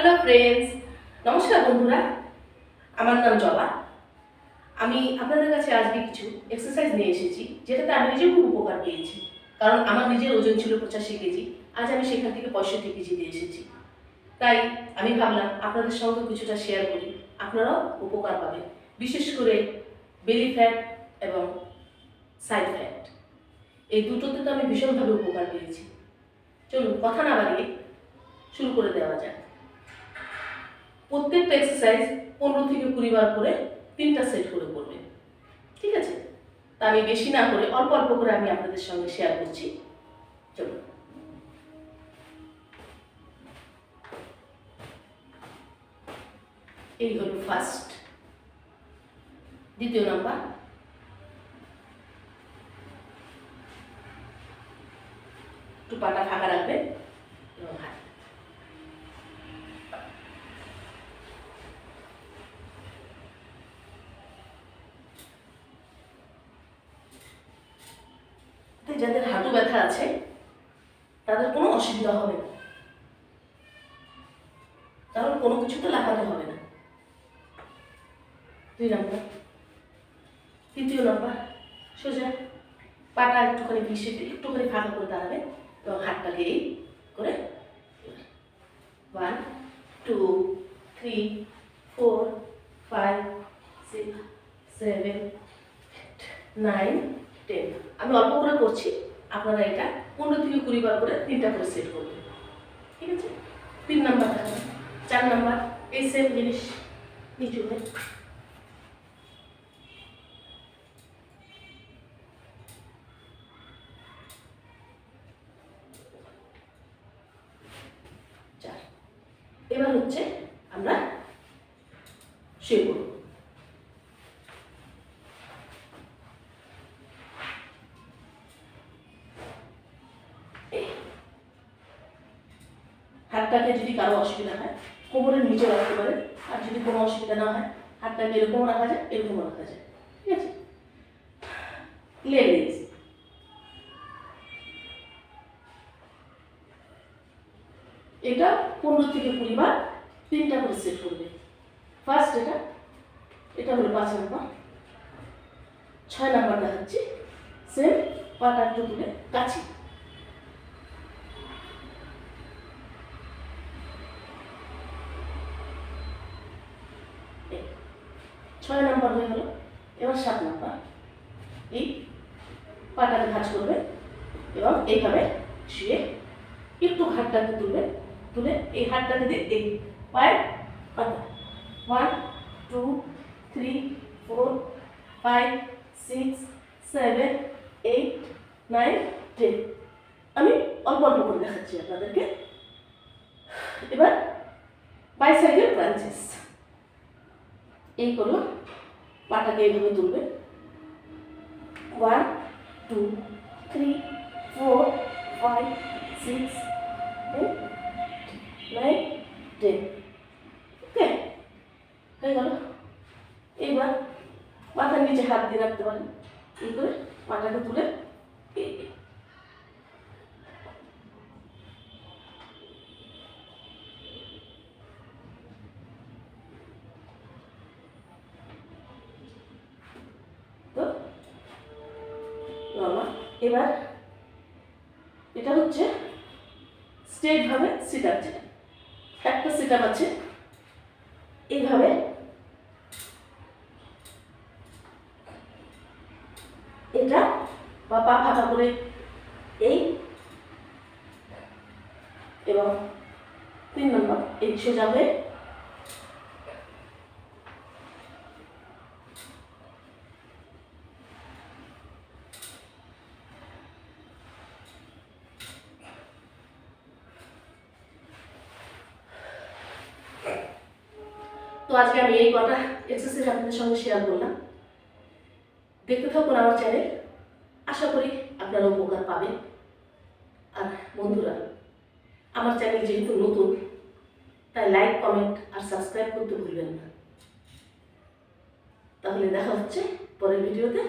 Hello friends, নমস্কার বন্ধুরা। আমার নাম জবা। আমি আপনাদের কাছে আজকে কিছু এক্সারসাইজ নিয়ে এসেছি, যেটাতে আমি নিজেও খুব উপকার পেয়েছি। কারণ আমার নিজের ওজন ছিল 85 কেজি, আজ আমি সেখান থেকে 65 কেজিতে এসেছি। তাই আমি ভাবলাম আপনাদের সঙ্গে কিছুটা শেয়ার করি, আপনারাও উপকার পাবেন। বিশেষ করে বেলি ফ্যাট এবং সাইড ফ্যাট, এই দুটোতে তো আমি ভীষণভাবে উপকার পেয়েছি। চলুন কথা না বাড়িয়ে শুরু করে দেওয়া যাক। প্রত্যেকটা এক্সারসাইজ 15 থেকে 20 বার করে 3টা সেট করে করবেন, ঠিক আছে? তা আমি বেশি না করে অল্প অল্প করে আমি আপনাদের সঙ্গে শেয়ার করছি। চলুন। এই হলো ফার্স্ট। দ্বিতীয় নাম্বার, একটু পাটা ফাঁকা রাখবেন এবং হাত। যাদের হাঁটু ব্যথা আছে তাদের কোনো অসুবিধা হবে না, কারণ কোনো কিছুতে লাফাতে হবে না। 2 নাম্বার। তৃতীয় নাম্বার, সোজা পাটা একটুখানি ভিসে একটুখানি ফাঁকা করে দাঁড়াবে এবং হাতটাকে এই করে 1 2 3 4 5 6 7 9 10। আমি অল্প করে করছি, আপনারা এটা 15 থেকে 20 বার করে 3টা করে সেট করবেন, ঠিক আছে? 3 নাম্বার। 4 নাম্বার, এই সেম জিনিস নিচু হয়ে এবার হচ্ছে আমরা শুয়ে পড়ব। হাতটাকে যদি কারো অসুবিধা হয় কোমরের নিচে রাখতে পারে, আর যদি কোনো অসুবিধা না হয় হাতটাকে এরকম রাখা যায়, এরকম রাখা যায়, ঠিক আছে? Leg raise. এটা 15 থেকে 20 বার 3টা করে সেট করবে। ফার্স্ট এটা হলো 5 নাম্বার। 6 নাম্বার দেখাচ্ছি। সেম পাটা একটু তুলে কাছি, 6 নাম্বার হয়ে গেল। এবার 7 নাম্বার, এই পাটাকে ভাঁজ করবে এবং এইভাবে শুয়ে একটু হাতটাকে তুলবে, তুলে এই হাতটাকে দিয়ে এই পায়ের পাতা 1 2 3 4 5 6 7 8 9 10। আমি অল্প অল্প করে দেখাচ্ছি আপনাদেরকে। এবার বাইসাইকেল ক্রাঞ্চেস। এই করলো, পাটাকে এইভাবে তুলবে 1 2 3 4 5 6 8 9 10। ওকে, হয়ে গেল। এইবার মাথার নিচে হাত দিয়ে রাখতে পারেন, এই করে পাটাকে তুলে তো এবার এটা হচ্ছে স্ট্রেট ভাবে সিট আপ। যেটা একটা সিট আপ আছে, এইভাবে এটা বা পা ফাঁকা করে এই, এবং 3 নম্বর এই সোজা হয়ে তো আজকে আমি এই কটা এক্সারসাইজ আপনাদের সঙ্গে শেয়ার করলাম। দেখতে থাকুন আমার চ্যানেল, আশা করি আপনারা উপকার পাবেন। আর বন্ধুরা, আমার চ্যানেল যেহেতু নতুন, তাই লাইক কমেন্ট আর সাবস্ক্রাইব করতে ভুলবেন না। তাহলে দেখা হচ্ছে পরের ভিডিওতে।